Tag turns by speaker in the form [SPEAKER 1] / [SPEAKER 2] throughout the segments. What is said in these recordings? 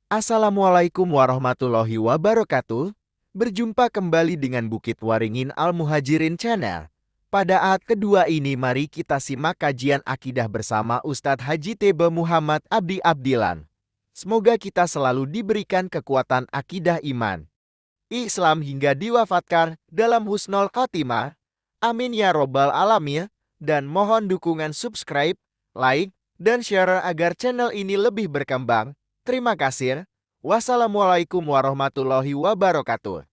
[SPEAKER 1] Assalamualaikum warahmatullahi wabarakatuh. Berjumpa kembali dengan Bukit Waringin Al-Muhajirin Channel. Pada AAT kedua ini mari kita simak kajian akidah bersama Ustadz Haji Tebe Muhammad Abdi Abdilan. Semoga kita selalu diberikan kekuatan akidah iman Islam hingga diwafatkan dalam husnul khotimah. Amin ya robbal alamin. Dan mohon dukungan subscribe, like, dan share agar channel ini lebih berkembang. Terima kasih. Wassalamualaikum warahmatullahi wabarakatuh.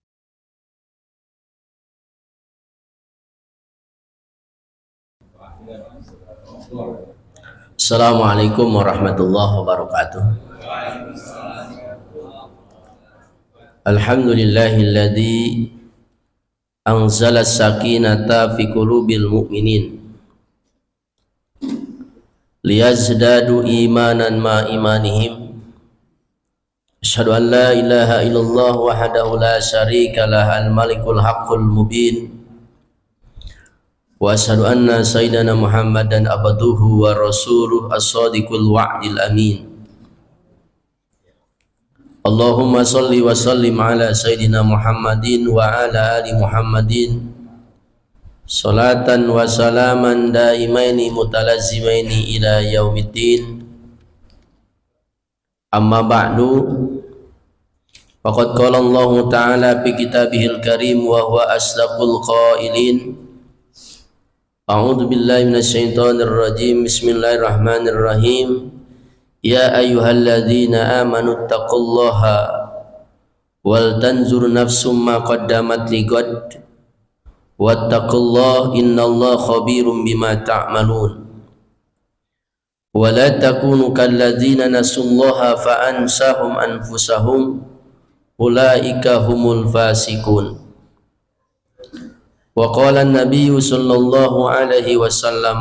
[SPEAKER 2] Assalamualaikum warahmatullahi wabarakatuh. Alhamdulillahilladzi anzala sakinata fi qulubil mu'minin liyazdadu imanan ma imanihim. Asyhadu an la ilaha illallah wahdahu la syarika lah al-malikul haqqul mubin. Wa asyhadu anna sayyidana Muhammadan abduhu wa rasuluh as-sadiqul wa'dil amin. Allahumma salli wa sallim ala sayyidina Muhammadin wa ala ali Muhammadin salatan wa salaman daimaini mutalazzimaini ila yaumiddin. Amma ba'du, faqad qala Allah ta'ala fi kitabihil karim wa huwa asdaqul qailin. A'udzu billahi minasyaitonir rajim. Bismillahirrahmanirrahim. Ya ayyuhalladzina amanu taqullaha wal tanzur nafsum ma qaddamat ligad wattaqullaha innallaha khabirum bima ta'malun. Wa la takunu kalladzina nasullaha fa ansahum anfusahum ulaika humul fasiqun. Wa qala an-nabiyyu sallallahu alaihi wasallam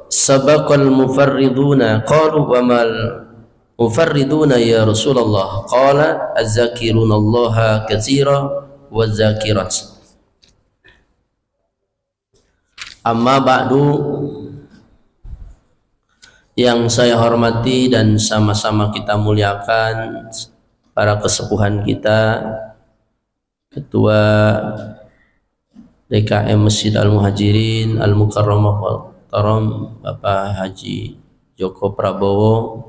[SPEAKER 2] sabaqal mufarriduna qalu wa mal mufarriduna ya Rasulullah qala az-zakirunallaha katsira waz-zakirat. Amma ba'du, yang saya hormati dan sama-sama kita muliakan para kesepuhan kita, Ketua DKM Masjid Al-Muhajirin Al-Mukarramah Bapak Haji Joko Prabowo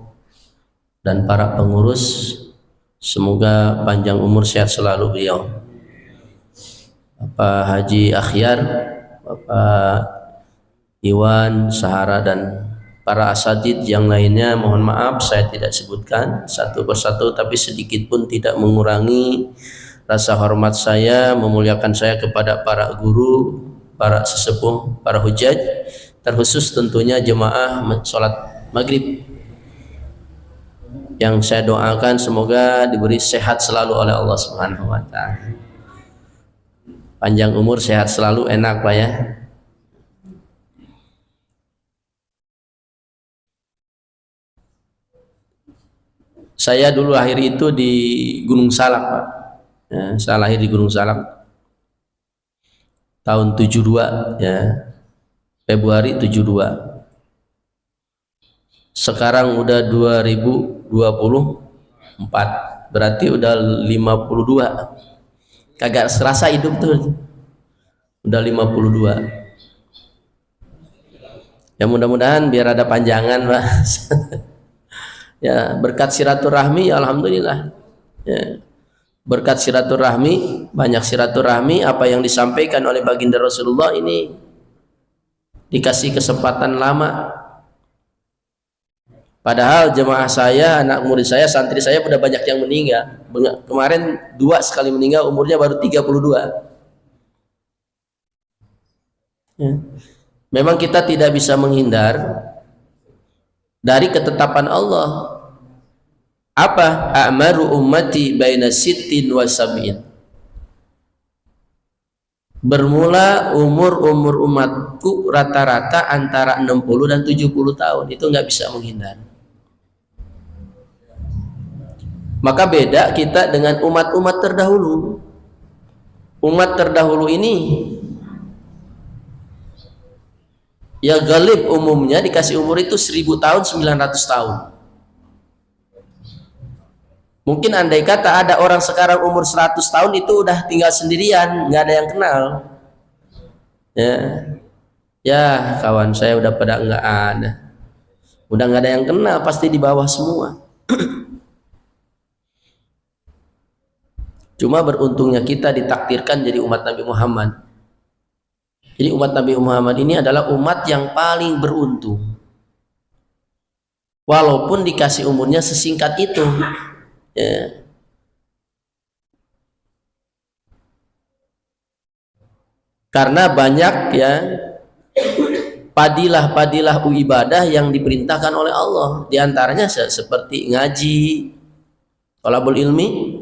[SPEAKER 2] dan para pengurus, semoga panjang umur sehat selalu beliau. Bapak Haji Akhyar, Bapak Iwan Sahara, dan para asatidz yang lainnya, mohon maaf saya tidak sebutkan satu persatu, tapi sedikit pun tidak mengurangi rasa hormat saya, memuliakan saya kepada para guru, para sesepuh, para hujaj, terkhusus tentunya jemaah sholat maghrib, yang saya doakan semoga diberi sehat selalu oleh Allah Subhanahu wa ta'ala. Panjang umur, sehat selalu, enak Pak ya. Saya dulu lahir itu di Gunung Salak Pak ya, saya lahir di Gunung Salak tahun 72 ya, Februari 72. Sekarang udah 2024, berarti udah 52. Kagak serasa hidup tuh, udah 52. Ya mudah-mudahan biar ada panjangan Pak. Ya berkat silaturahmi, alhamdulillah ya. Berkat silaturahmi, banyak silaturahmi, apa yang disampaikan oleh baginda Rasulullah ini dikasih kesempatan lama. Padahal jemaah saya, anak murid saya, santri saya udah banyak yang meninggal. Kemarin 2 sekali meninggal, umurnya baru 32 ya. Memang kita tidak bisa menghindar dari ketetapan Allah. Apa? A'maru ummati baina sittin wa sab'in. Bermula umur umatku rata-rata antara 60 dan 70 tahun. Itu nggak bisa menghindar. Maka beda kita dengan umat-umat terdahulu. Umat terdahulu ini ya galib umumnya dikasih umur itu 1000 tahun, 900 tahun. Mungkin andai kata ada orang sekarang umur 100 tahun itu udah tinggal sendirian, nggak ada yang kenal. Ya, ya kawan saya udah pada nggak ada, udah nggak ada yang kenal, pasti di bawah semua. Cuma beruntungnya kita ditakdirkan jadi umat Nabi Muhammad. Jadi umat Nabi Muhammad ini adalah umat yang paling beruntung. Walaupun dikasih umurnya sesingkat itu. Ya. Karena banyak ya padilah-padilah ibadah yang diperintahkan oleh Allah. Di antaranya seperti ngaji, thalabul ilmi.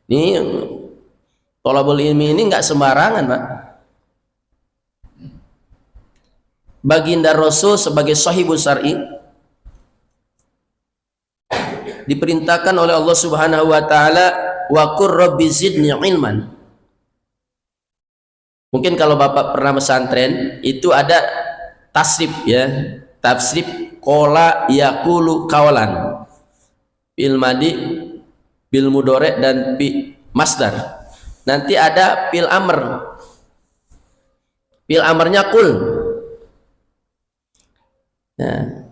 [SPEAKER 2] Ini thalabul ilmi ini nggak sembarangan, Pak. Baginda Rasul sebagai sahibul syar'i diperintahkan oleh Allah Subhanahu wa taala, wa qur rabbi zidni ilman. Mungkin kalau Bapak pernah pesantren itu ada tasrif ya, tafsir qala yaqulu qawlan, fil madi, bil mudhari dan fi masdar. Nanti ada fil amr. Fil amrnya qul. Nah,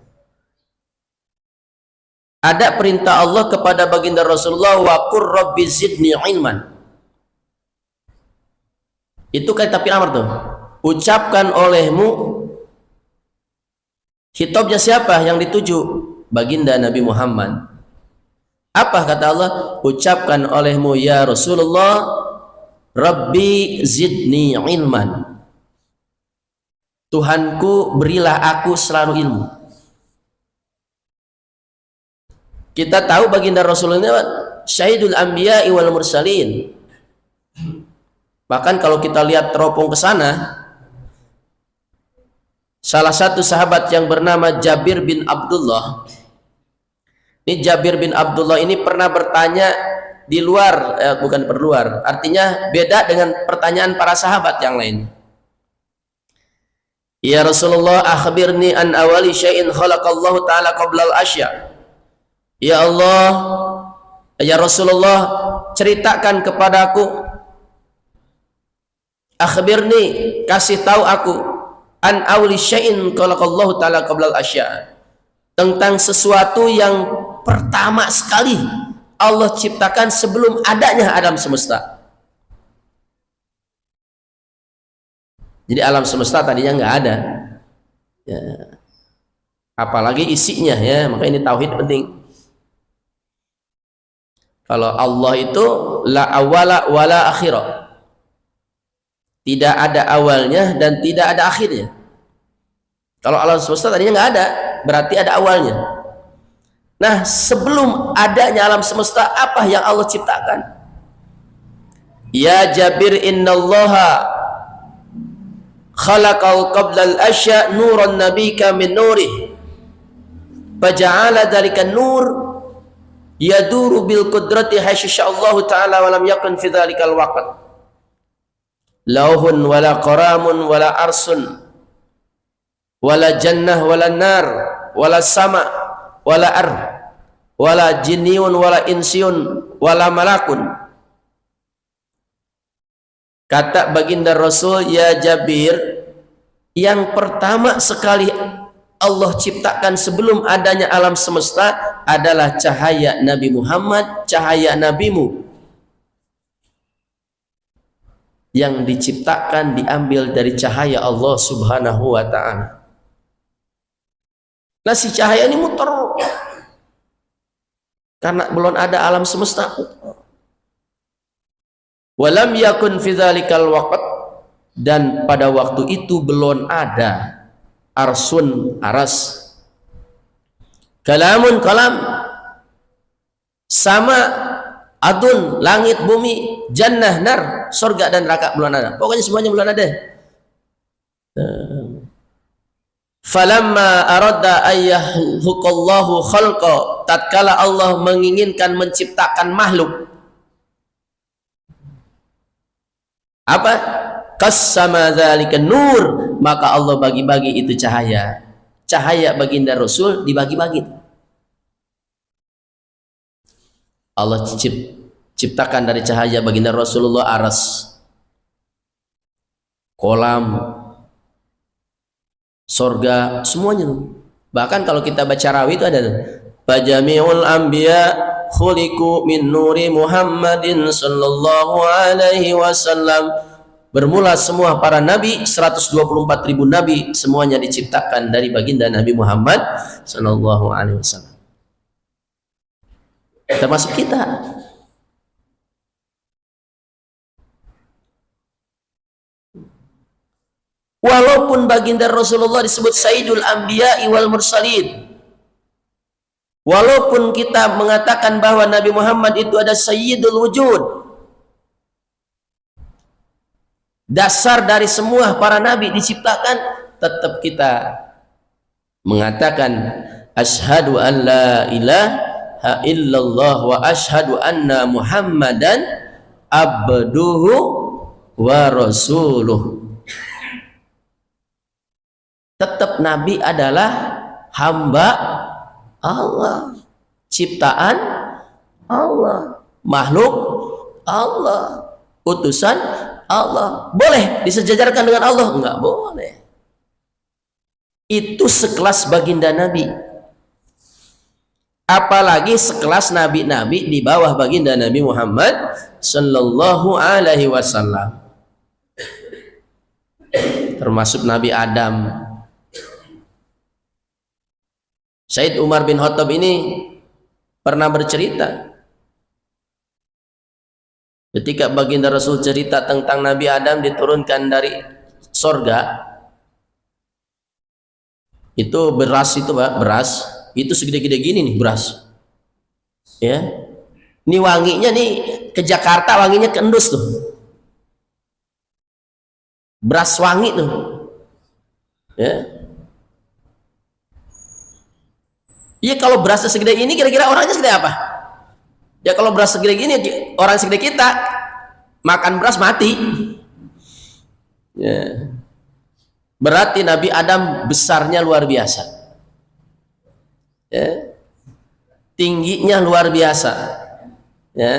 [SPEAKER 2] ada perintah Allah kepada baginda Rasulullah, wa qur rabbi zidni ilman. Itu kata fil amr tuh. Ucapkan olehmu, khitabnya siapa yang dituju? Baginda Nabi Muhammad. Apa kata Allah? Ucapkan olehmu ya Rasulullah, Rabbi zidni ilman. Tuhanku berilah aku selalu ilmu. Kita tahu baginda Rasulullah syahidul anbiya'i wal mursalin. Bahkan kalau kita lihat teropong ke sana, salah satu sahabat yang bernama Jabir bin Abdullah. Ini Jabir bin Abdullah ini pernah bertanya di luar, bukan perluar, artinya beda dengan pertanyaan para sahabat yang lain. Ya Rasulullah, akhbirni an awali syai'in khalaqallahu ta'ala qablal asya. Ya Allah, ya Rasulullah, ceritakan kepadaku, akhbirni, kasih tahu aku, an awali syai'in khalaqallahu ta'ala qablal asya, tentang sesuatu yang pertama sekali Allah ciptakan sebelum adanya alam semesta. Jadi alam semesta tadinya nggak ada, ya. Apalagi isinya ya, maka ini tauhid penting. Kalau Allah itu la awala wala akhirah, tidak ada awalnya dan tidak ada akhirnya. Kalau alam semesta tadinya nggak ada, berarti ada awalnya. Nah, sebelum adanya alam semesta, apa yang Allah ciptakan? Ya Jabir, innallaha khalaqal qablal asya nuran nabika min nurih faja'ala dzalika nur yaduru bil qudrati haitsu sya'allahu ta'ala wa lam yakun fi dzalikal waqt lauhun wala qaramun wala arsun wala jannah wala nar wala sama wala ar wala jinniyun wala insyun wala malakun. Kata baginda Rasul, ya Jabir, yang pertama sekali Allah ciptakan sebelum adanya alam semesta adalah cahaya Nabi Muhammad, cahaya nabimu. Yang diciptakan diambil dari cahaya Allah Subhanahu wa ta'ala. Nah, si cahaya ini muter karena belum ada alam semesta. Walam yakun fi dzalikal waqt, dan pada waktu itu belum ada arsun, aras, kalamun, kalam, sama, adun, langit, bumi, jannah, nar, surga dan neraka belum ada. Pokoknya semuanya belum ada. Falamma arada ayyahluqallahu khalqa, tatkala Allah menginginkan menciptakan makhluk, apa? Qassama dzalika nur, maka Allah bagi-bagi itu cahaya. Cahaya baginda Rasul dibagi-bagi. Allah ciptakan dari cahaya baginda Rasulullah aras, kolam, sorga, semuanya. Bahkan kalau kita baca rawi itu ada Fajami'ul anbiya khuliqu min nuri Muhammadin sallallahu alaihi wasallam. Bermula semua para nabi, 124.000 nabi, semuanya diciptakan dari baginda Nabi Muhammad sallallahu alaihi wasallam. Termasuk kita. Walaupun baginda Rasulullah disebut Sayyidul Anbiya'i wal Mursalin, walaupun kita mengatakan bahwa Nabi Muhammad itu ada Sayyidul Wujud, dasar dari semua para nabi diciptakan, tetap kita mengatakan asyhadu an la ilaha illallah wa asyhadu anna Muhammadan abduhu wa rasuluh. Tetap Nabi adalah hamba Allah, ciptaan Allah, makhluk Allah, utusan Allah. Boleh disejajarkan dengan Allah? Enggak boleh. Itu sekelas baginda Nabi. Apalagi sekelas nabi-nabi di bawah baginda Nabi Muhammad sallallahu alaihi wasallam. Termasuk Nabi Adam. Said Umar bin Khattab ini pernah bercerita ketika baginda Rasul cerita tentang Nabi Adam diturunkan dari sorga, itu beras itu Pak, beras itu segede-gede gini nih beras ya, ini wanginya nih ke Jakarta wanginya ke endus tuh, beras wangi tuh ya. Iya, kalau berasnya segede ini kira-kira orangnya segede apa? Ya kalau beras segede gini orang segede kita makan beras mati ya. Berarti Nabi Adam besarnya luar biasa ya. Tingginya luar biasa ya.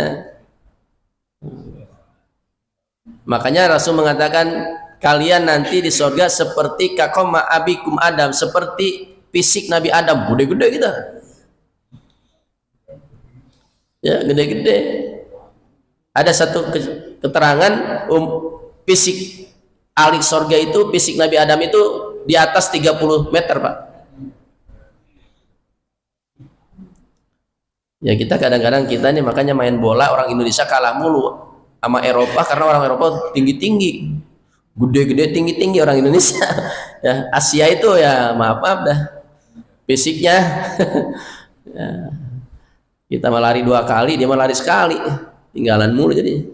[SPEAKER 2] Makanya Rasul mengatakan kalian nanti di surga seperti kakoma abikum Adam, seperti fisik Nabi Adam, gede-gede kita ya, gede-gede. Ada satu keterangan fisik ahli surga itu, fisik Nabi Adam itu di atas 30 meter Pak ya. Kita kadang-kadang kita nih makanya main bola orang Indonesia kalah mulu sama Eropa, karena orang Eropa tinggi-tinggi, gede-gede, tinggi-tinggi, orang Indonesia ya. Asia itu ya maaf dah fisiknya ya. Kita melari 2 kali, dia melari sekali, tinggalan mulu. Jadi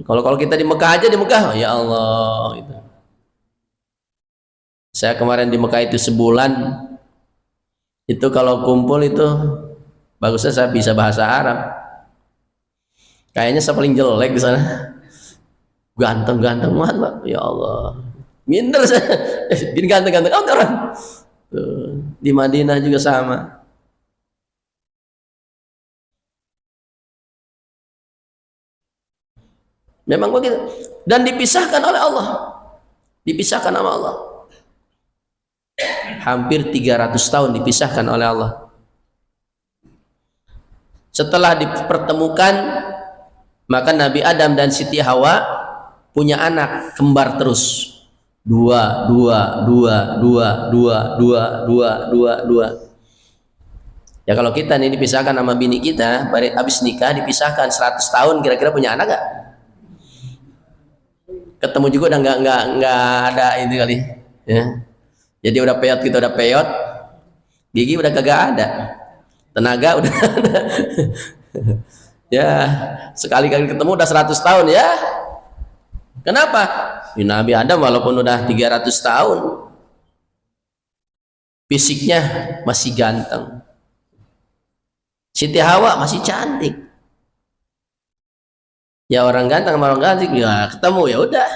[SPEAKER 2] kalau kita di Mekah aja, di Mekah ya Allah gitu. Saya kemarin di Mekah itu sebulan, itu kalau kumpul itu bagusnya saya bisa bahasa Arab. Kayaknya saya paling jelek di sana, ganteng-ganteng banget Pak, ya Allah, minder saya ini ganteng-ganteng orang. Di Madinah juga sama. Memang begitu. Dan dipisahkan oleh Allah. Dipisahkan sama Allah. Hampir 300 tahun dipisahkan oleh Allah. Setelah dipertemukan, maka Nabi Adam dan Siti Hawa punya anak kembar terus. Dua. Ya kalau kita nih dipisahkan sama bini kita, habis nikah dipisahkan 100 tahun, kira-kira punya anak gak? Ketemu juga udah nggak ada ini kali ya. Jadi udah peyot, kita udah peyot, gigi udah kagak ada, tenaga udah ada. Ya sekali-kali ketemu udah 100 tahun ya. Kenapa? Nabi Adam walaupun udah 300 tahun fisiknya masih ganteng, Siti Hawa masih cantik. Ya orang ganteng sama orang cantik ya ketemu, ya udah,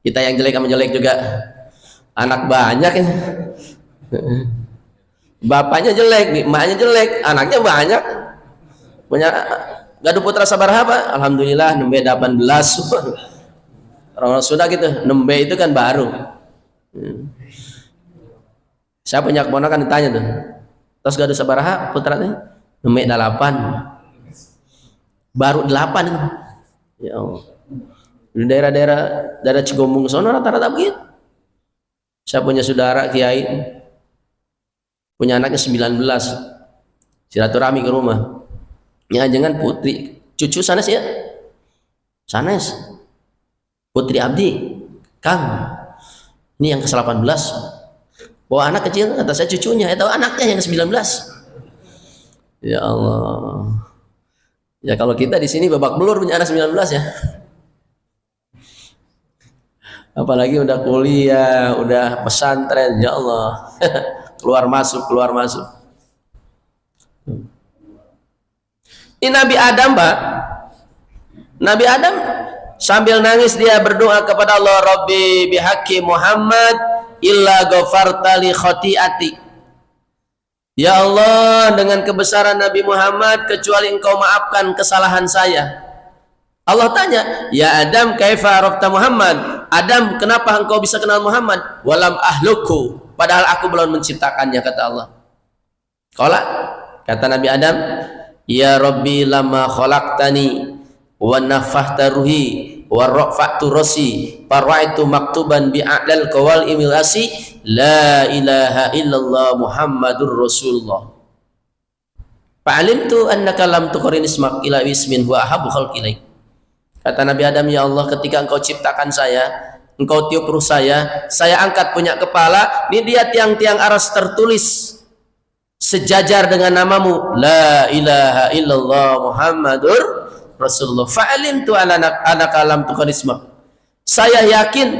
[SPEAKER 2] kita yang jelek sama jelek juga, anak banyak ya. Bapaknya jelek, emaknya jelek, anaknya banyak Punya gaduh putra sabaraha Pak? Alhamdulillah nembe 18. Orang sudah gitu, nembe itu kan baru. Saya punya keponakan ditanya tuh. Terus gaduh sabaraha putranya? Nembe 8. Baru 8 itu. Ya Allah. Di daerah Cigombong sono rata-rata begitu. Saya punya saudara kiai punya anaknya 19. Silaturahmi ke rumah. Ya jangan putri, cucu sanes ya. Sanes. Putri Abdi, Kang. Ini yang ke-18. Bawa anak kecil, kata saya cucunya, itu anaknya yang ke-19. Ya Allah. Ya kalau kita di sini babak belur punya anak 19 ya. Apalagi udah kuliah, udah pesantren, ya Allah. keluar masuk. Ini Nabi Adam, Pak. Nabi Adam sambil nangis dia berdoa kepada Allah, Rabbi bihaqqi Muhammad illa ghafartali khati'ati. Ya Allah, dengan kebesaran Nabi Muhammad kecuali engkau maafkan kesalahan saya. Allah tanya, ya Adam kaifa arafta Muhammad? Adam, kenapa engkau bisa kenal Muhammad? Walam ahluku, padahal aku belum menciptakannya, kata Allah. Kata Nabi Adam, ya Rabbi lama khalaqtani wa nafakhta ruhi wa rafa'tu rasi faraitu maktuban bi'adal qawal imilasi la ilaha illallah Muhammadur Rasulullah. Fa'alimtu annaka lam tuqrin ismak ila ismin wa ahabu khalqi. Kata Nabi Adam, ya Allah, ketika engkau ciptakan saya, engkau tiup ruh saya angkat punya kepala, ini dia tiang-tiang aras tertulis sejajar dengan namamu, la ilaha illallah Muhammadur Rasulullah. Fa'alimtu annaka lam tuqrin ismak. Saya yakin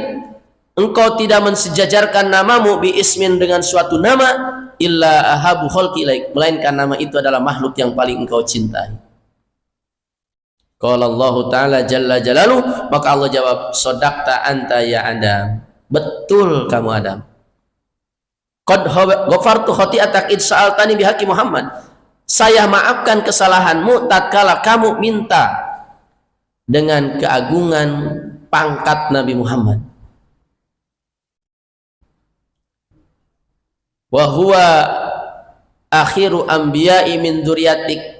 [SPEAKER 2] engkau tidak mensejajarkan namamu bi ismin dengan suatu nama illa ahabu khalqi ilaik, melainkan nama itu adalah makhluk yang paling engkau cintai. Qala Allah Ta'ala Jalla Jalaluh, maka Allah jawab, sodakta anta ya Adam, betul kamu Adam. Qad ghafartu khati'atak id sa'altani bihaqqi Muhammad, saya maafkan kesalahanmu tatkala kamu minta dengan keagungan pangkat Nabi Muhammad. Wa huwa akhiru anbiya'i min dzurriyyatik,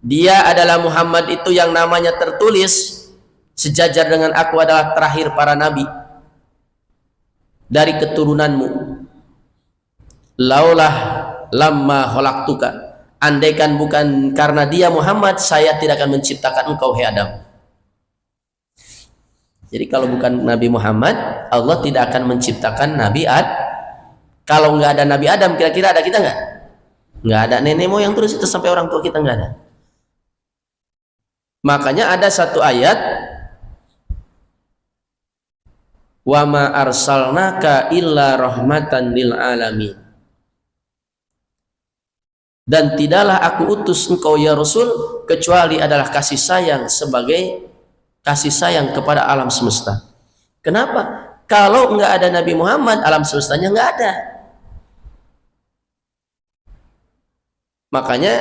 [SPEAKER 2] dia adalah Muhammad itu yang namanya tertulis sejajar dengan aku adalah terakhir para nabi dari keturunanmu. Laulah lamma khalaqtuka, andaikan bukan karena dia Muhammad, saya tidak akan menciptakan engkau hai Adam. Jadi kalau bukan Nabi Muhammad, Allah tidak akan menciptakan Nabi Adam. Kalau nggak ada Nabi Adam, kira-kira ada kita nggak? Nggak ada. Nenek moyang terus itu sampai orang tua kita nggak ada. Makanya ada satu ayat, wa ma arsalnaka illa rahmatan lil alamin, dan tidaklah aku utus engkau ya Rasul kecuali adalah kasih sayang sebagai kasih sayang kepada alam semesta. Kenapa? Kalau nggak ada Nabi Muhammad, alam semestanya nggak ada. Makanya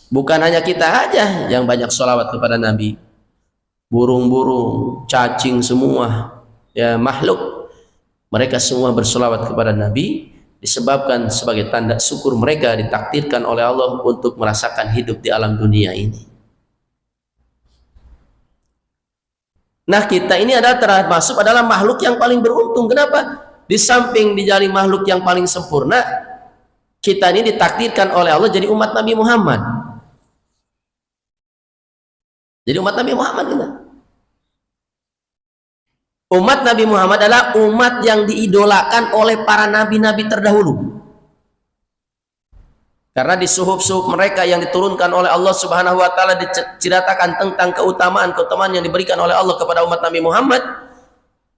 [SPEAKER 2] bukan hanya kita aja yang banyak sholawat kepada Nabi, burung-burung, cacing semua, ya makhluk, mereka semua bersolawat kepada Nabi disebabkan sebagai tanda syukur mereka ditakdirkan oleh Allah untuk merasakan hidup di alam dunia ini. Nah, kita ini adalah termasuk adalah makhluk yang paling beruntung. Kenapa? Di samping dijadi makhluk yang paling sempurna, kita ini ditakdirkan oleh Allah jadi umat Nabi Muhammad. Jadi umat Nabi Muhammad kita. Umat Nabi Muhammad adalah umat yang diidolakan oleh para nabi-nabi terdahulu. Karena di suhuf-suhuf mereka yang diturunkan oleh Allah Subhanahu wa taala diceritakan tentang keutamaan-keutamaan yang diberikan oleh Allah kepada umat Nabi Muhammad,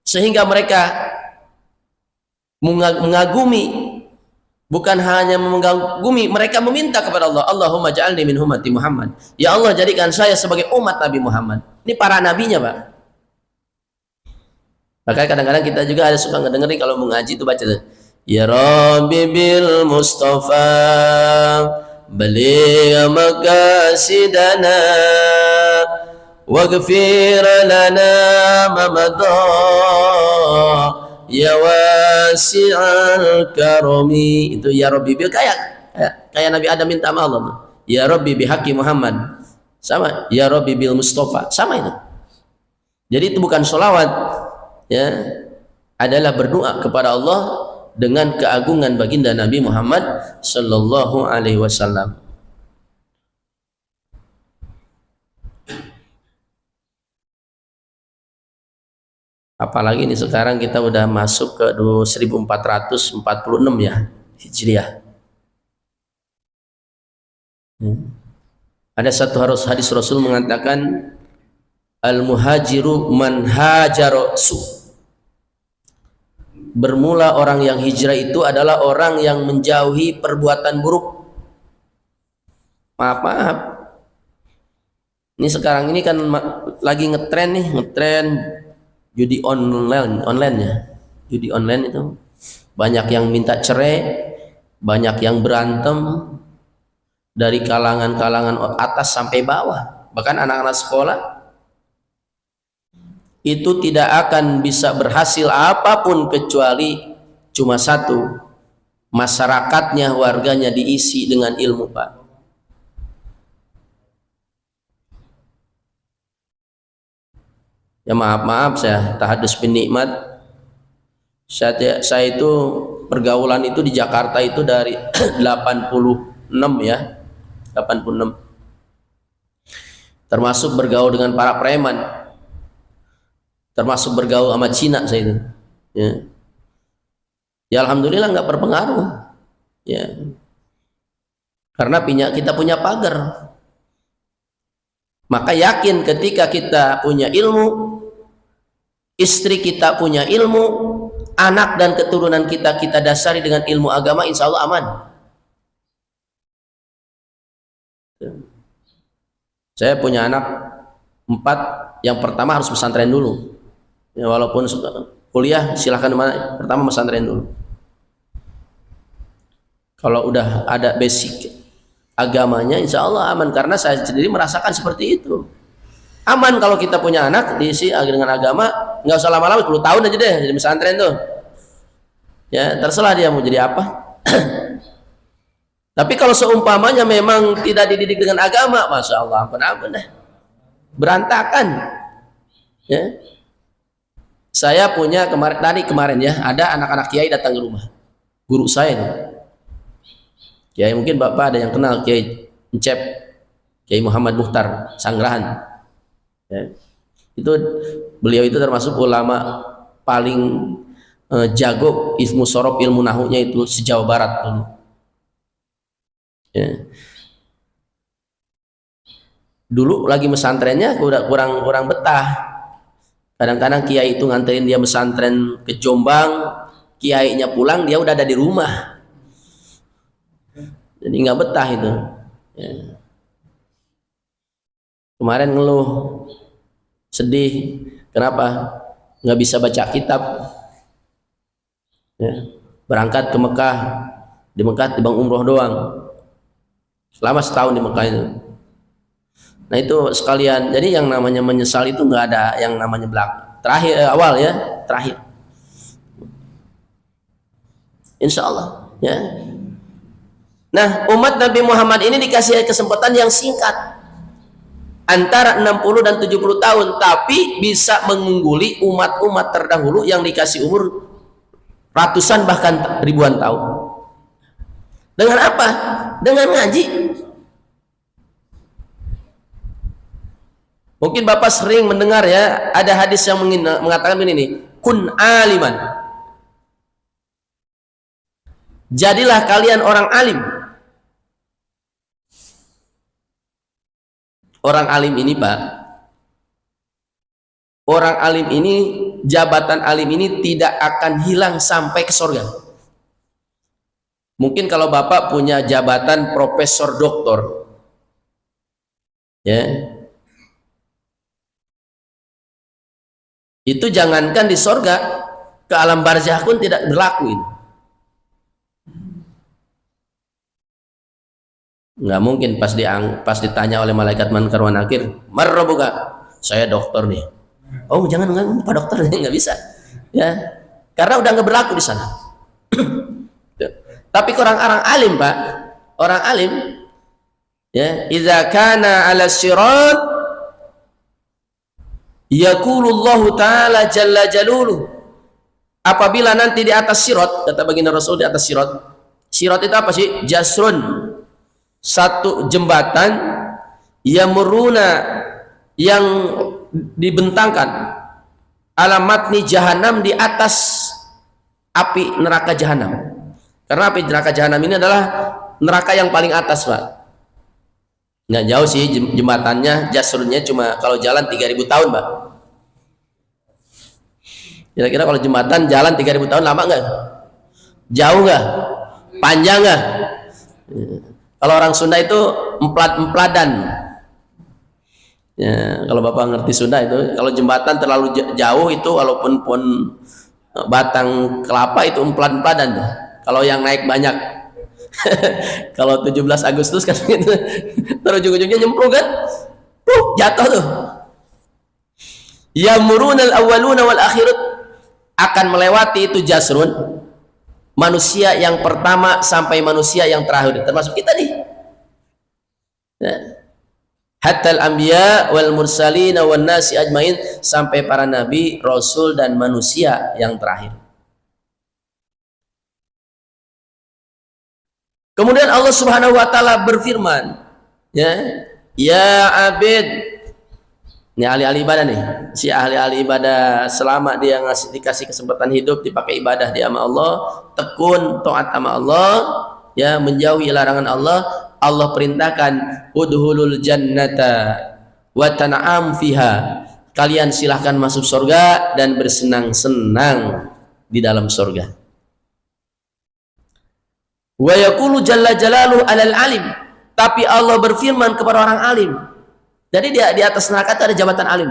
[SPEAKER 2] sehingga mereka mengagumi. Bukan hanya mengagumi, mereka meminta kepada Allah, Allahumma ja'alni min ummati Muhammad. Ya Allah, jadikan saya sebagai umat Nabi Muhammad. Ini para nabinya, Pak. Makanya kadang-kadang kita juga ada suka ngedengerin kalau mengaji itu baca, ya Rabbi bil Mustafa بلغ مقاصدنا واغفر لنا ما مضى ya wasi'al karami. Itu ya Rabbi kayak Nabi Adam minta sama Allah. Ya Rabbi bihaqi Muhammad, sama ya Rabbi bil Mustafa, sama itu. Jadi itu bukan sholawat, ya, adalah berdoa kepada Allah dengan keagungan baginda Nabi Muhammad sallallahu alaihi wasallam. Apalagi ini sekarang kita udah masuk ke 1446 ya Hijriah. Ada satu hadis Rasul mengatakan al-muhajiru man hajara su. Bermula orang yang hijrah itu adalah orang yang menjauhi perbuatan buruk. Maaf. Ini sekarang ini kan lagi ngetren judi online ya. Judi online itu banyak yang minta cerai, banyak yang berantem dari kalangan atas sampai bawah, bahkan anak-anak sekolah. Itu tidak akan bisa berhasil apapun kecuali cuma satu, masyarakatnya, warganya diisi dengan ilmu, Pak. Ya maaf saya tahadus bin nikmat. Saya itu pergaulan itu di Jakarta itu dari 86 ya, 86. Termasuk bergaul dengan para preman, termasuk bergaul sama Cina saya itu. Ya alhamdulillah nggak berpengaruh. Ya, karena kita punya pagar. Maka yakin ketika kita punya ilmu, istri kita punya ilmu, anak dan keturunan kita dasari dengan ilmu agama, insya Allah aman. Saya punya anak 4, yang pertama harus pesantren dulu. Ya, walaupun kuliah silahkan pertama pesantren dulu. Kalau udah ada basic agamanya, insya Allah aman. Karena saya sendiri merasakan seperti itu. Aman kalau kita punya anak diisi dengan agama, nggak usah lama-lama, 10 tahun aja deh jadi pesantren tuh. Ya terserah dia mau jadi apa. Tapi kalau seumpamanya memang tidak dididik dengan agama, masya Allah, ampun deh, berantakan. Ya. Saya punya kemarin ya, ada anak-anak kiai datang ke rumah guru saya itu. Kiai mungkin Bapak ada yang kenal Kiai Encep, Kiai Muhammad Muhtar Sanggerahan. Ya. Itu beliau itu termasuk ulama paling jago ilmu sorof, ilmu nahunya itu se-Jawa Barat dulu. Ya. Dulu lagi pesantrennya kurang betah. Kadang-kadang kiai itu nganterin dia pesantren ke Jombang, kiainya pulang dia udah ada di rumah. Jadi nggak betah itu. Ya. Kemarin ngeluh, sedih, kenapa? Nggak bisa baca kitab. Ya. Berangkat ke Mekah, di Mekah timbang umroh doang. Selama setahun di Mekah itu. Nah itu sekalian. Jadi yang namanya menyesal itu nggak ada yang namanya awal ya, terakhir. Insya Allah. Ya. Nah, umat Nabi Muhammad ini dikasih kesempatan yang singkat, antara 60 dan 70 tahun, tapi bisa mengungguli umat-umat terdahulu yang dikasih umur ratusan bahkan ribuan tahun. Dengan apa? Dengan ngaji. Mungkin Bapak sering mendengar ya, ada hadis yang mengatakan begini, kun aliman. Jadilah kalian orang alim. Orang alim ini, Pak, orang alim ini, jabatan alim ini tidak akan hilang sampai ke surga. Mungkin kalau Bapak punya jabatan profesor doktor, ya, itu jangankan di surga, ke alam barzakh pun tidak berlaku ini. Nggak mungkin pas ditanya oleh malaikat Munkar wa Nakir, "Marrabuka?" "Saya dokter nih." "Oh, jangan Pak dokter." Nggak bisa. Ya. Karena udah nggak berlaku di sana. Tapi orang-orang alim, Pak, orang alim, ya, idza kana 'ala sirat yaqulullahu ta'ala jalla jaluluh. Apabila nanti di atas sirat, kata baginda Rasul, di atas sirat. Sirat itu apa sih? Jasrun, satu jembatan yamuruna, yang dibentangkan, alamatni jahanam, di atas api neraka jahanam. Karena api neraka jahanam ini adalah neraka yang paling atas, Pak. Nggak jauh sih jembatannya, jasrunnya cuma kalau jalan 3000 tahun, Pak. Kira-kira kalau jembatan jalan 3000 tahun lama nggak? Jauh nggak? Panjang nggak? Kalau orang Sunda itu empladan. Ya, kalau Bapak ngerti Sunda itu, kalau jembatan terlalu jauh itu, walaupun pun batang kelapa itu empladan tuh. Kalau yang naik banyak. Kalau 17 Agustus kan gitu, terus ujung-ujungnya nyemplung kan, jatuh tuh. Yamurunal awwaluna wal akhirut, akan melewati itu jasrun, manusia yang pertama sampai manusia yang terakhir, termasuk kita nih. Ya. Hatta al-anbiya wal mursalin wan nasi ajmain, sampai para nabi, rasul dan manusia yang terakhir. Kemudian Allah Subhanahu wa taala berfirman, ya abid, ini ahli-ahli ibadah nih, si ahli-ahli ibadah, selama dia dikasih kesempatan hidup, dipakai ibadah dia sama Allah, tekun taat sama Allah, ya, menjauhi larangan Allah. Allah perintahkan, udhulul jannata wa tan'am fiha, kalian silahkan masuk surga dan bersenang-senang di dalam surga. Wa yaqulu jalla jalaluhu alal alim, tapi Allah berfirman kepada orang alim. Jadi dia di atas neraka itu ada jabatan alim.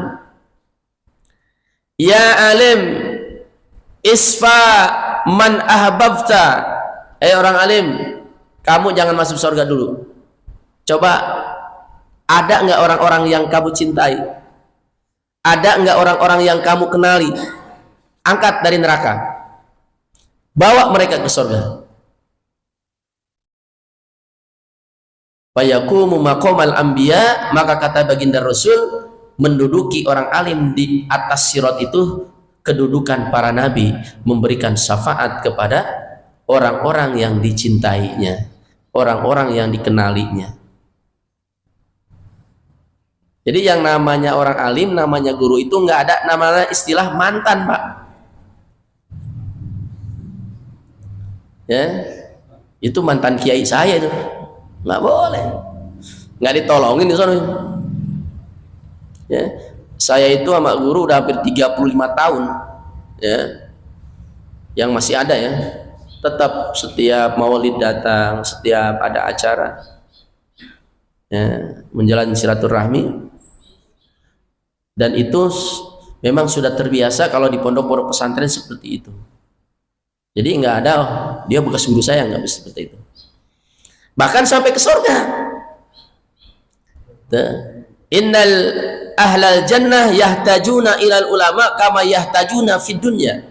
[SPEAKER 2] Ya alim, isfa man ahbabta. Orang alim, kamu jangan masuk surga dulu. Coba, ada nggak orang-orang yang kamu cintai? Ada nggak orang-orang yang kamu kenali? Angkat dari neraka, bawa mereka ke surga. Fayaqumu maqamal anbiya, maka kata baginda Rasul, menduduki orang alim di atas sirat itu kedudukan para nabi, memberikan syafaat kepada orang-orang yang dicintainya, orang-orang yang dikenalinya. Jadi yang namanya orang alim, namanya guru itu nggak ada namanya istilah mantan, Pak. Ya, itu mantan kiai saya itu. Nggak boleh, nggak ditolongin di sana. Ya, saya itu sama guru udah hampir 35 tahun, ya, yang masih ada, ya, tetap setiap maulid datang, setiap ada acara, ya, menjalani silaturahmi, dan itu memang sudah terbiasa kalau di pondok-pondok pesantren seperti itu. Jadi nggak ada, oh, dia bekas guru saya, nggak bisa seperti itu. Bahkan sampai ke surga. Innal ahlal jannah yahtajuna ilal ulama kama yahtajuna fid dunya.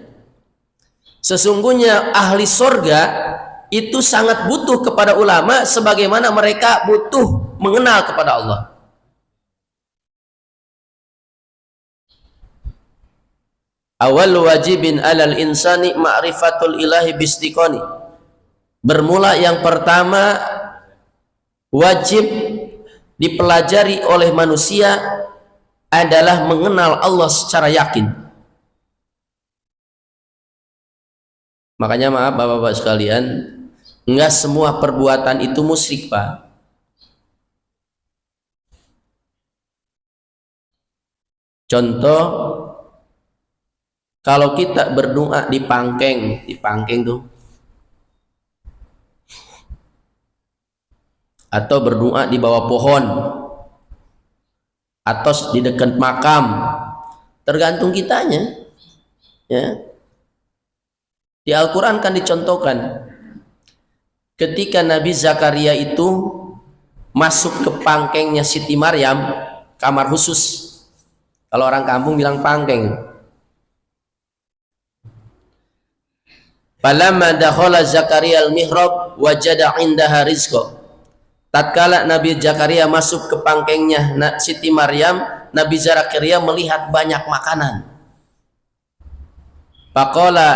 [SPEAKER 2] Sesungguhnya ahli surga itu sangat butuh kepada ulama sebagaimana mereka butuh mengenal kepada Allah. Awal wajibin alal insani ma'rifatul ilahi bistiqoni. Bermula yang pertama, wajib dipelajari oleh manusia adalah mengenal Allah secara yakin. Makanya maaf Bapak-bapak sekalian, enggak semua perbuatan itu musyrik, Pak. Contoh, kalau kita berdoa di pangkeng tuh, atau berdoa di bawah pohon, atau di dekat makam, tergantung kitanya, ya. Di Al-Quran kan dicontohkan ketika Nabi Zakaria itu masuk ke pangkengnya Siti Maryam, kamar khusus. Kalau orang kampung bilang pangkeng. Falamma dakhala Zakaria al-mihrab wajada indaha rizqa. Tatkala Nabi Zakaria masuk ke pangkengnya Siti Maryam, Nabi Zakaria melihat banyak makanan. Faqala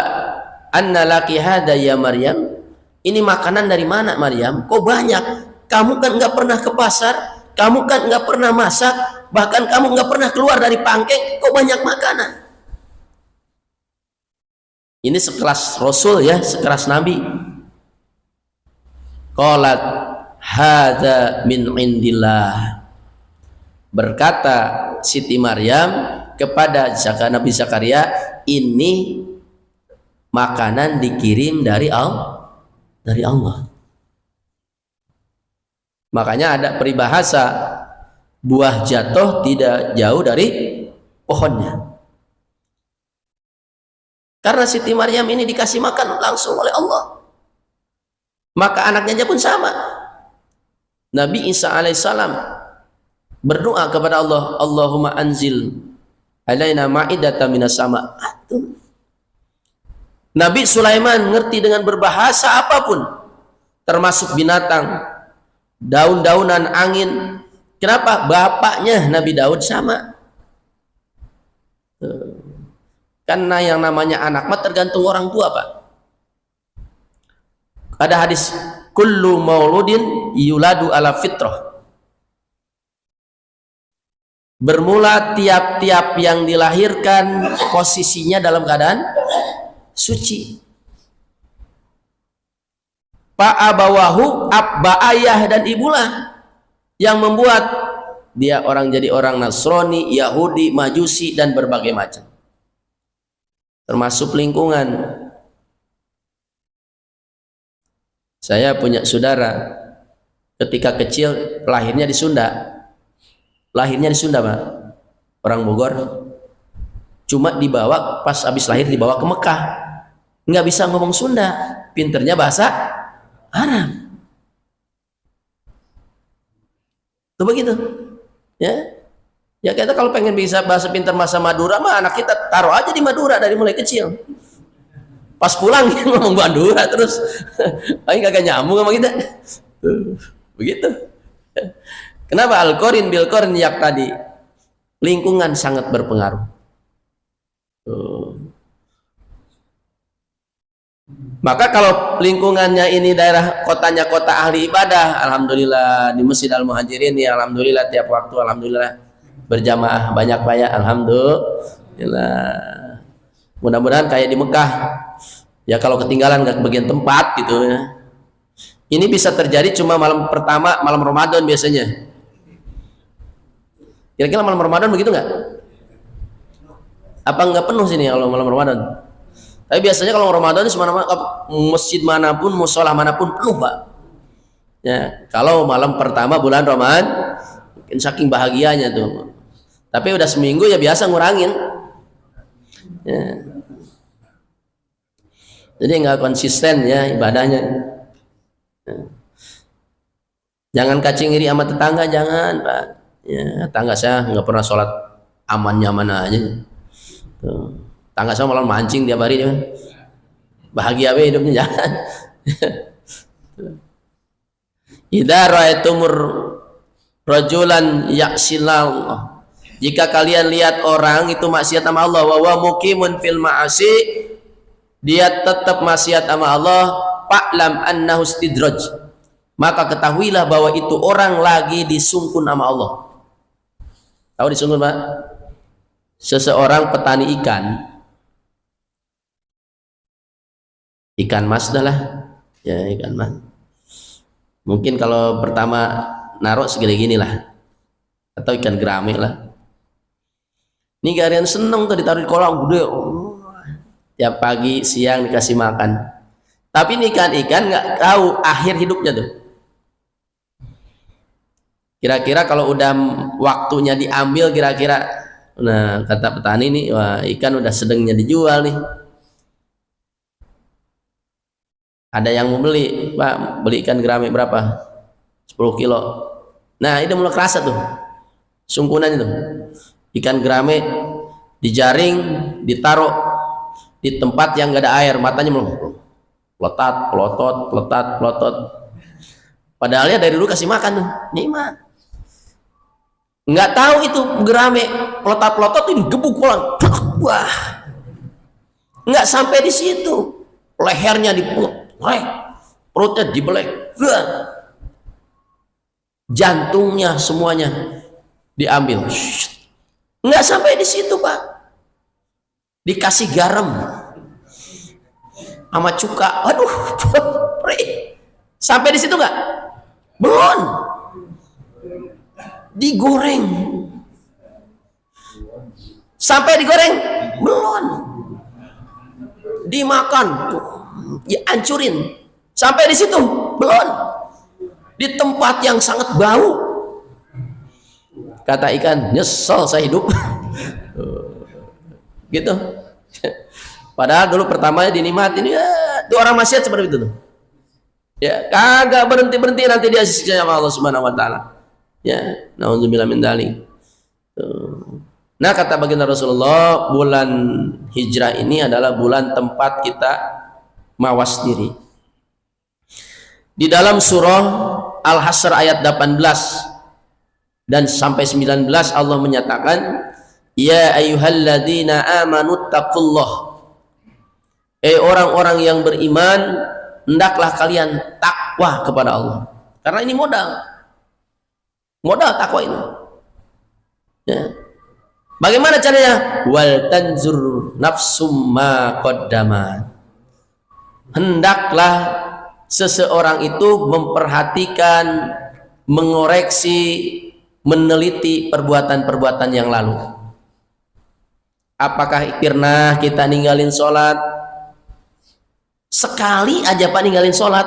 [SPEAKER 2] anna laki hada ya Maryam, ini makanan dari mana Maryam? Kok banyak? Kamu kan nggak pernah ke pasar, kamu kan nggak pernah masak, bahkan kamu nggak pernah keluar dari pangkeng, kok banyak makanan? Ini sekelas Rasul ya, sekelas Nabi. Qalat hadza min indillah. Berkata Siti Maryam kepada Nabi Zakaria, ini makanan dikirim dari Allah. Makanya ada peribahasa, buah jatuh tidak jauh dari pohonnya. Karena Siti Maryam ini dikasih makan langsung oleh Allah, maka anaknya pun sama. Nabi Isa alaihissalam berdoa kepada Allah, Allahumma anzil alaina ma'idatan minas sama. Nabi Sulaiman ngerti dengan berbahasa apapun, termasuk binatang, daun-daunan, angin. Kenapa? Bapaknya Nabi Daud sama. Karena yang namanya anak mah tergantung orang tua, Pak. Ada hadis, kullu mauludin yuladu ala fitrah. Bermula tiap-tiap yang dilahirkan posisinya dalam keadaan suci. Fa'abawahu, abba ayah dan ibulah yang membuat dia jadi orang Nasrani, Yahudi, Majusi dan berbagai macam. Termasuk lingkungan. Saya punya saudara ketika kecil lahirnya di Sunda. Lahirnya di Sunda, Pak. Orang Bogor. Cuma dibawa pas habis lahir dibawa ke Mekah. Nggak bisa ngomong Sunda, pinternya bahasa Arab. Tuh begitu. Ya. Ya kita kalau pengen bisa bahasa pintar bahasa Madura mah anak kita taruh aja di Madura dari mulai kecil. Pas pulang dia ngomong Madura terus. Aing kagak nyambung sama kita. Begitu. Kenapa al-qarin bil qarin yak tadi? Lingkungan sangat berpengaruh. Maka kalau lingkungannya ini daerah kotanya kota ahli ibadah, alhamdulillah di Masjid Al-Muhajirin ya alhamdulillah tiap waktu alhamdulillah berjamaah banyak Pak ya, alhamdulillah. Mudah-mudahan kayak di Mekah. Ya kalau ketinggalan nggak kebagian tempat gitu ya. Ini bisa terjadi cuma malam pertama, malam Ramadan biasanya. Kira-kira malam Ramadan begitu nggak? Apa nggak penuh sini kalau malam Ramadan? Tapi biasanya kalau Ramadan di masjid manapun, musola manapun penuh, Pak. Ya, kalau malam pertama bulan Ramadan, mungkin saking bahagianya tuh. Tapi udah seminggu ya biasa ngurangin. Ya. Jadi nggak konsisten ya ibadahnya. Ya. Jangan kacing iri sama tetangga, jangan, Pak. Ya, tetangga saya nggak pernah sholat aman-nyaman aja. Tuh. Tangga saya malah mancing tiap hari dia. Bahagia be hidupnya jangan. Idza ra'aitumur rajulan ya'sillallah. Jika kalian lihat orang itu maksiat sama Allah wa huwa muqimun fil ma'asi, dia tetap maksiat sama Allah, fa'lam annahu istidraj. Maka ketahuilah bahwa itu orang lagi disungkun sama Allah. Tahu disungkun, Pak? Seseorang petani ikan mas dah lah ya, ikan mas mungkin kalau pertama naruh segini gini lah atau ikan gerame lah. Ini kalian seneng tuh ditaruh di kolam gede, tiap pagi siang dikasih makan. Tapi ini ikan nggak tahu akhir hidupnya tuh. Kira-kira kalau udah waktunya diambil kira-kira, nah kata petani nih, wah ikan udah sedangnya dijual nih. Ada yang mau beli, Pak, beli ikan gerame berapa? 10 kilo. Nah, ini mulai kerasa tuh sungkunan itu. Ikan gerame dijaring, ditaruh di tempat yang gak ada air, matanya melong, pelotat, pelotot, pelotat, pelotot. Padahal ya dari dulu kasih makan tuh, nikmat. Nggak tahu itu gerame pelotot pelotot itu gebuk pulang. Wah, nggak sampai di situ, lehernya dipotong, perutnya dibelek, jantungnya semuanya diambil. Nggak sampai di situ, Pak. Dikasih garam sama cuka, aduh, sampai di situ nggak? Belum. Digoreng. Sampai digoreng? Belum. Dimakan, dihancurin. Sampai di situ? Belum. Di tempat yang sangat bau. Kata ikan, nyesel saya hidup. Gitu. Padahal dulu pertamanya dinikmatin, ya, itu orang maksiat seperti itu tuh. Ya, kagak berhenti nanti dia siksa sama Allah Subhanahu wa taala. Ya, naudzubillah min dzalik. Nah, kata baginda Rasulullah, bulan Hijrah ini adalah bulan tempat kita mawas diri. Di dalam surah Al-Hasr ayat 18 dan sampai 19 Allah menyatakan, ya ayyuhalladzina amanu taqullah. Orang-orang yang beriman, hendaklah kalian takwa kepada Allah. Karena ini modal takwa ini. Ya. Bagaimana caranya? Wal tanzur nafsum ma qaddamat. Hendaklah seseorang itu memperhatikan, mengoreksi, meneliti perbuatan-perbuatan yang lalu. Apakah pernah kita ninggalin sholat? Sekali aja Pak ninggalin sholat.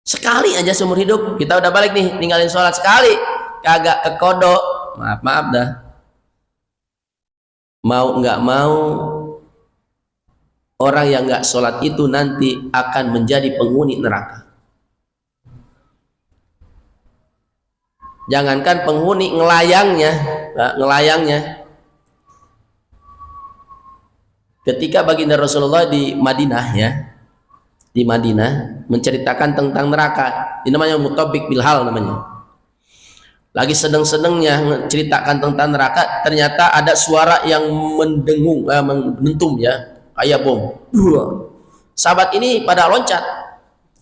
[SPEAKER 2] Sekali aja seumur hidup. Kita udah balik nih, ninggalin sholat sekali. Kagak kekodok. Maaf dah. Mau nggak mau, orang yang nggak sholat itu nanti akan menjadi penghuni neraka. Jangankan penghuni, ngelayangnya. Ketika baginda Rasulullah di Madinah, ya, di Madinah menceritakan tentang neraka, ini namanya Mutabik Bilhal namanya. Lagi sedang-sedangnya menceritakan tentang neraka, ternyata ada suara yang mendengung, menentum, ya, kayak bom. Sahabat ini pada loncat.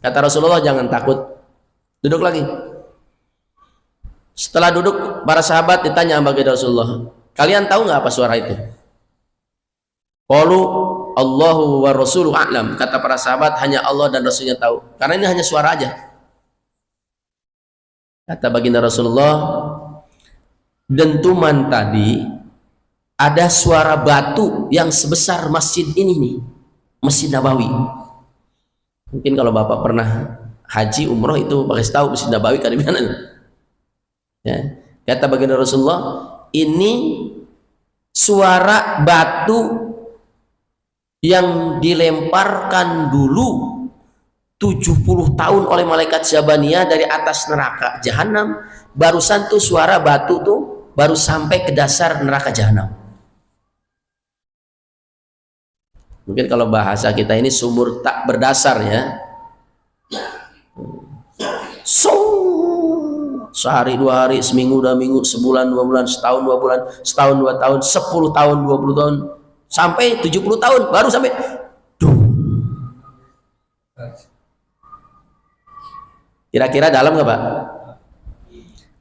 [SPEAKER 2] Kata Rasulullah, jangan takut, duduk lagi. Setelah duduk, para sahabat ditanya baginda Rasulullah, kalian tahu nggak apa suara itu? Qalu Allahu wa rasuluhu a'lam. Kata para sahabat, hanya Allah dan Rasulnya tahu. Karena ini hanya suara aja. Kata baginda Rasulullah, dentuman tadi ada suara batu yang sebesar masjid ini nih, Masjid Nabawi. Mungkin kalau Bapak pernah haji umroh itu pasti tahu Masjid Nabawi kan di mana. Ya. Kata baginda Rasulullah, ini suara batu yang dilemparkan dulu 70 tahun oleh malaikat Zabaniyah dari atas neraka Jahanam. Barusan tuh suara batu tuh baru sampai ke dasar neraka Jahanam. Mungkin kalau bahasa kita ini sumur tak berdasar, ya. Sehari, 2 hari, seminggu, 2 minggu, sebulan, 2 bulan, setahun, 2 bulan, setahun, 2 tahun, 10 tahun, 20 tahun, sampai 70 tahun baru sampai. Kira-kira dalam nggak Pak?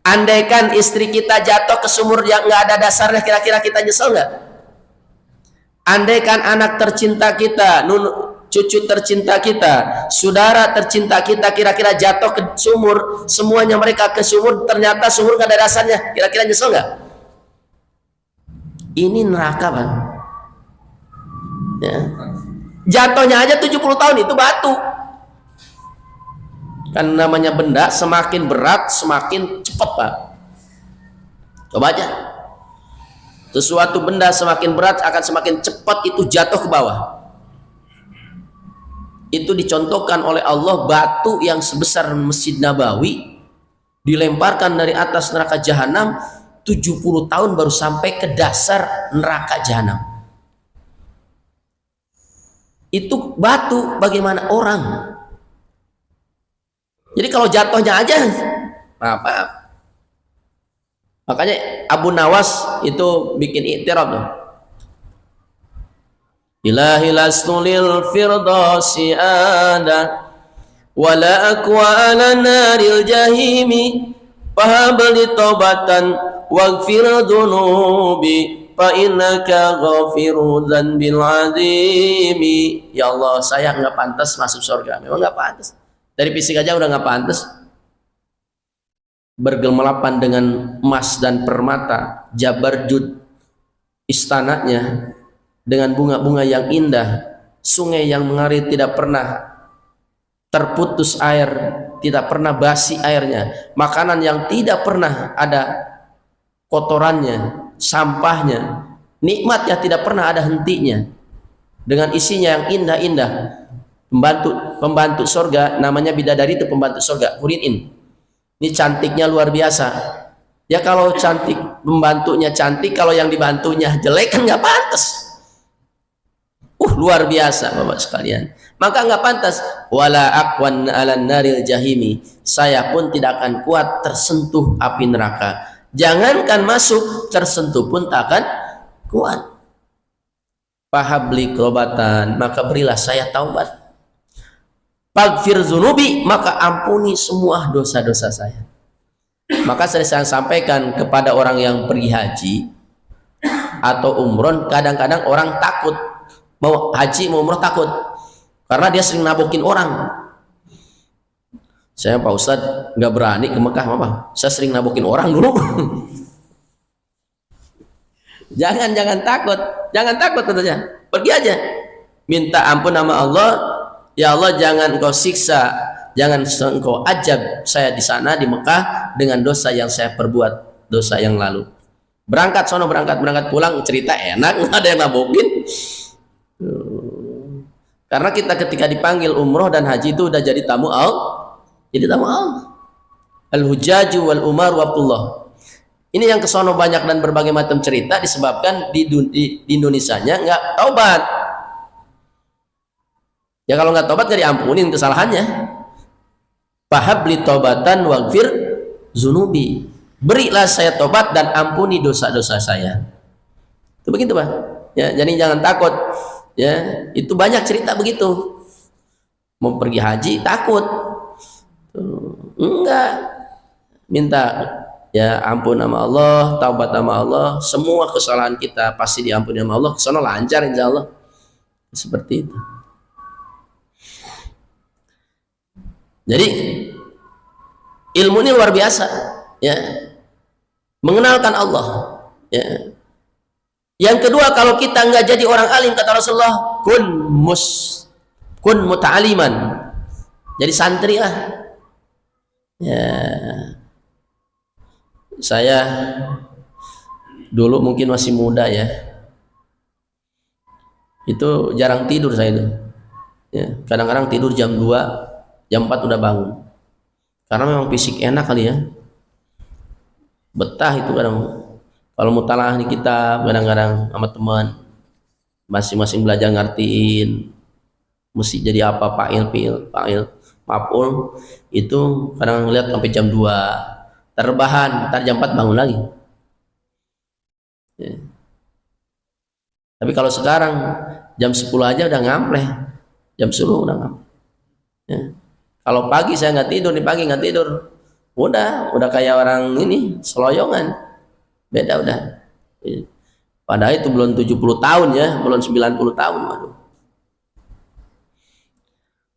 [SPEAKER 2] Andaikan istri kita jatuh ke sumur yang nggak ada dasarnya, kira-kira kita nyesel nggak? Andaikan anak tercinta kita, cucu tercinta kita, saudara tercinta kita, kira-kira jatuh ke sumur, semuanya mereka ke sumur, ternyata sumur nggak ada dasarnya, kira-kira nyesel nggak? Ini neraka Pak. Ya. Jatuhnya aja 70 tahun, itu batu. Kan namanya benda semakin berat semakin cepat Pak. Coba aja, sesuatu benda semakin berat akan semakin cepat itu jatuh ke bawah. Itu dicontohkan oleh Allah, batu yang sebesar Masjid Nabawi dilemparkan dari atas neraka jahanam 70 tahun baru sampai ke dasar neraka jahanam. Itu batu, bagaimana orang? Jadi kalau jatuhnya aja apa? Makanya Abu Nawas itu bikin i'tiraf tuh. Ilahi lastu lil firdausi ada wala aqwa ala naril jahimi fahab li taubatan waghfir dhunubi fa innaka ghafiru dzanbil azimi. Ya Allah, saya nggak pantas masuk surga. Memang nggak pantas. Dari fisik aja udah nggak pantas. Bergemelapan dengan emas dan permata, Jabarjud istananya dengan bunga-bunga yang indah, sungai yang mengalir tidak pernah terputus air, tidak pernah basi airnya, makanan yang tidak pernah ada kotorannya, sampahnya, nikmatnya tidak pernah ada hentinya, dengan isinya yang indah-indah. Pembantu surga namanya bidadari, itu pembantu surga, hurin in. Ini cantiknya luar biasa. Ya kalau cantik, pembantunya cantik, kalau yang dibantunya jelek kan nggak pantas. Luar biasa Bapak sekalian. Maka nggak pantas. Wala aqwan alan naril jahimi. Saya pun tidak akan kuat tersentuh api neraka. Jangankan masuk, tersentuh pun tak akan kuat. Fahabli qobatan, maka berilah saya taubat. Faghfir dzunubi, maka ampuni semua dosa-dosa saya. Maka saya sampaikan kepada orang yang pergi haji atau umroh, kadang-kadang orang takut mau haji mau umroh, takut karena dia sering nabokin orang. Saya Pak Ustadz nggak berani ke Mekah, apa? Saya sering nabokin orang dulu. jangan takut katanya, pergi aja, minta ampun nama Allah. Ya Allah, jangan engkau siksa, jangan engkau ajab saya di sana di Mekah dengan dosa yang saya perbuat, dosa yang lalu. Berangkat sono, berangkat pulang cerita enak, nggak ada yang nabokin. Karena kita ketika dipanggil umroh dan haji itu udah jadi tamu Allah. Jadi tamu Allah. Al-hujaju wal umar wabtullah. Ini yang kesono banyak dan berbagai macam cerita disebabkan di Indonesianya nggak taubat. Ya kalau nggak taubat nggak diampunin kesalahannya. Fahabli taubatan waghfir zunubi. Berilah saya tobat dan ampuni dosa-dosa saya. Itu begitu Pak. Ya, jadi jangan takut. Ya, itu banyak cerita begitu. Mau pergi haji takut. Enggak. Minta ya ampun sama Allah, taubat sama Allah, semua kesalahan kita pasti diampuni sama Allah. Kesana lancar insya Allah. Seperti itu. Jadi ilmu ini luar biasa, ya. Mengenalkan Allah, ya. Yang kedua, kalau kita nggak jadi orang alim, kata Rasulullah, kun muta'aliman, jadi santri lah. Ya, saya dulu mungkin masih muda ya, itu jarang tidur saya itu. Ya, kadang-kadang tidur jam 2, jam 4 udah bangun. Karena memang fisik enak kali ya. Betah itu kadang. Kalau mutalaah di kitab kadang-kadang sama teman, masing-masing belajar ngertiin mesti jadi apa, fa'il, maf'ul, itu kadang ngeliat sampai jam 2 terbahan, ntar jam 4 bangun lagi. Ya. Tapi kalau sekarang jam 10 aja udah ngampleh, jam 10 udah ngampleh. Ya. Kalau pagi saya nggak tidur, nih pagi nggak tidur, udah kayak orang ini seloyongan. Beda udah. Padahal itu belum 70 tahun ya, belum 90 tahun. Waduh.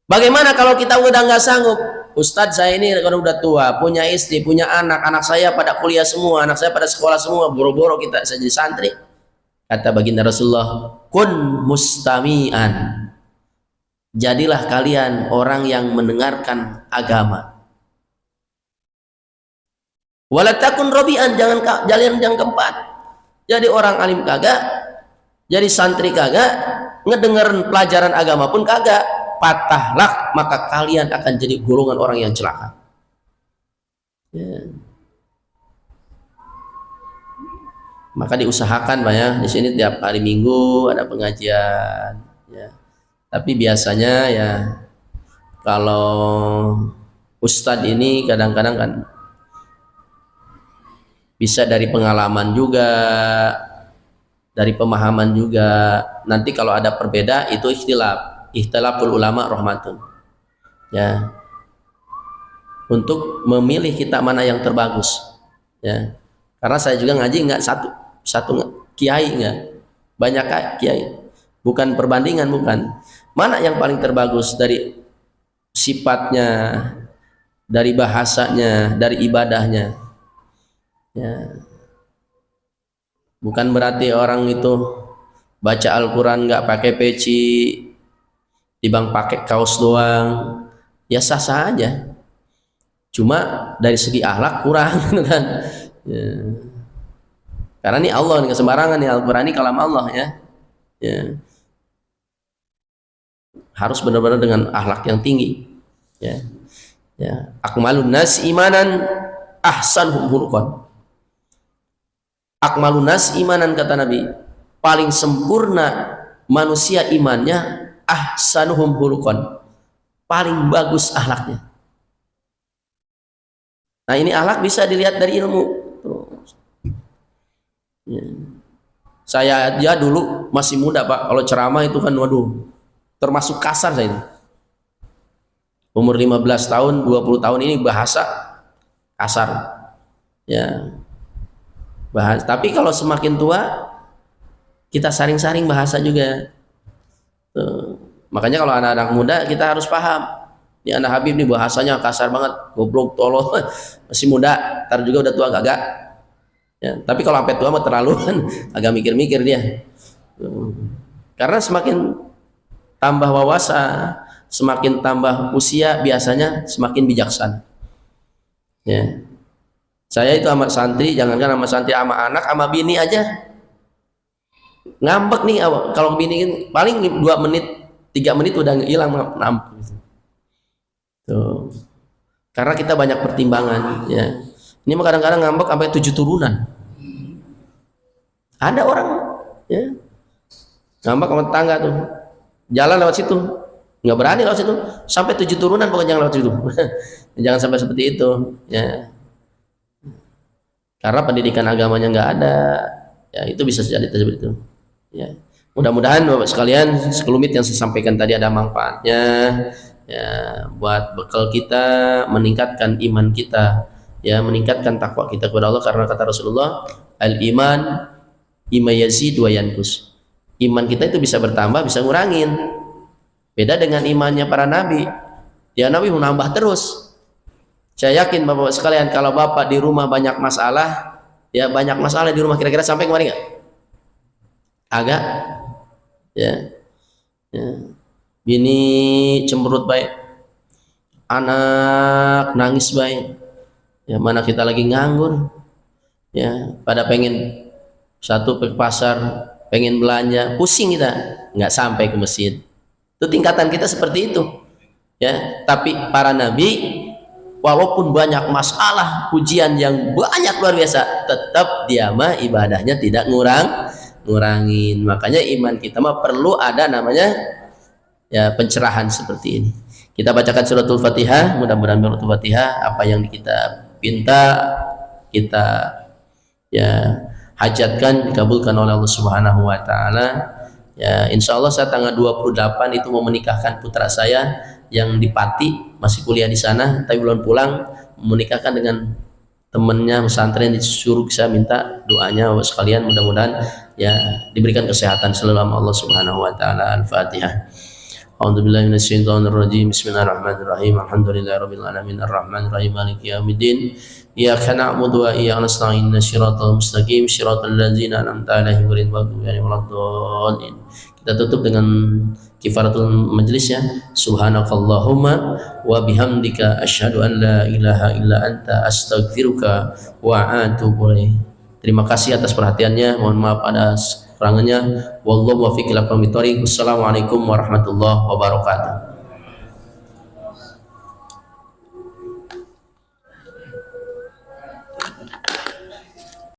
[SPEAKER 2] Bagaimana kalau kita udah nggak sanggup? Ustadz, saya ini kalau udah tua, punya istri, punya anak saya pada kuliah semua, anak saya pada sekolah semua, boro-boro kita saya jadi santri. Kata baginda Rasulullah, kun mustami'an. Jadilah kalian orang yang mendengarkan agama. Walatakun robian, jangan keempat. Jadi orang alim kagak, jadi santri kagak, ngedengerin pelajaran agama pun kagak. Patahlah, maka kalian akan jadi golongan orang yang celaka. Ya. Maka diusahakan Pak ya, di sini tiap hari Minggu ada pengajian ya. Tapi biasanya ya kalau ustadz ini kadang-kadang kan bisa dari pengalaman juga, dari pemahaman juga. Nanti kalau ada perbeda itu ikhtilaful ulama rahmatun ya, untuk memilih kita mana yang terbagus ya. Karena saya juga ngaji nggak satu kiai, nggak banyak kiai, bukan perbandingan, bukan mana yang paling terbagus dari sifatnya, dari bahasanya, dari ibadahnya ya. Bukan berarti orang itu baca Al-Quran nggak pakai peci, dibang pakai kaos doang, ya sah-sah aja. Cuma dari segi akhlak kurang gitu kan ya. Karena ini Allah, ini sembarangan nih, Al-Quran ini kalam Allah ya. Ya. Harus benar-benar dengan akhlak yang tinggi ya. Ya. Akmalun nas imanan ahsanhum khuluqan. Akmalun nas imanan kata Nabi, paling sempurna manusia imannya ahsanuhum khuluqan, paling bagus akhlaknya. Nah ini akhlak bisa dilihat dari ilmu. Ya. Saya aja dulu masih muda Pak, kalau ceramah itu kan waduh, termasuk kasar saya ini. Umur 15 tahun, 20 tahun ini bahasa kasar. Ya. Bahasa. Tapi kalau semakin tua kita saring-saring bahasa juga. Tuh. Makanya kalau anak-anak muda kita harus paham. Ini anak Habib nih bahasanya kasar banget, goblok, tolol, masih muda, ntar juga udah tua gagak. Ya, tapi kalau sampai tua mah terlalu agak mikir-mikir dia. Karena semakin tambah wawasan, semakin tambah usia biasanya semakin bijaksana. Ya. Saya itu sama santri, jangankan sama santri, sama anak, sama bini aja ngambek nih. Kalau bini paling 2 menit 3 menit udah hilang ngambek. Tuh. Karena kita banyak pertimbangan ya. Ini mah kadang-kadang ngambek sampai 7 turunan. Ada orang ya ngambek sama tetangga tuh, jalan lewat situ nggak berani lewat situ, sampai 7 turunan pokoknya jangan lewat situ. Jangan sampai seperti itu ya. Karena pendidikan agamanya nggak ada ya, itu bisa jadi seperti itu ya. Mudah-mudahan Bapak sekalian sekelumit yang saya sampaikan tadi ada manfaatnya ya, buat bekal kita meningkatkan iman kita ya, meningkatkan takwa kita kepada Allah. Karena kata Rasulullah, al-iman ima yazid wa yanqus, iman kita itu bisa bertambah bisa ngurangin. Beda dengan imannya para nabi, ya nabi menambah terus. Saya yakin Bapak sekalian kalau Bapak di rumah banyak masalah, ya banyak masalah di rumah, kira-kira sampai kemari nggak? Agak ya, ya. Bini cemberut baik, anak nangis baik ya, mana kita lagi nganggur ya, pada pengen satu ke pasar, pengen belanja, pusing kita nggak sampai ke masjid. Itu tingkatan kita seperti itu ya. Tapi para nabi walaupun banyak masalah, ujian yang banyak luar biasa, tetap dia mah ibadahnya tidak ngurangin. Makanya iman kita mah perlu ada namanya ya pencerahan seperti ini. Kita bacakan suratul Fatihah, mudah-mudahan suratul Fatihah apa yang kita pinta kita ya hajatkan dikabulkan oleh Allah Subhanahu wa taala. Ya, insya Allah saya tanggal 28 itu mau menikahkan putra saya yang di Pati, masih kuliah di sana tapi belum pulang, menikahkan dengan temannya pesantren. Disuruh saya minta doanya Bapak sekalian, mudah-mudahan ya diberikan kesehatan selalu sama Allah Subhanahu wa taala. Al-Fatihah. A'udzubillahi minasyaitonirrajim. Bismillahirrahmanirrahim. Alhamdulillahirabbil alamin arrahmanirrahim maliki yaumiddin. Iyyaka na'budu wa iyyaka nasta'in. Shiratal mustaqim shiratal ladzina an'amta 'alaihim ghairil maghdubi 'alaihim waladdallin. Kita tutup dengan kifaratul majlis ya. Subhanakallahumma wa bihamdika asyhadu an la ilaha illa anta astaghfiruka wa atubu ilaik. Terima kasih atas perhatiannya. Mohon maaf atas kekurangannya. Wallahu muwaffiq ila aqwamit thoriq. Wassalamualaikum warahmatullahi wabarakatuh.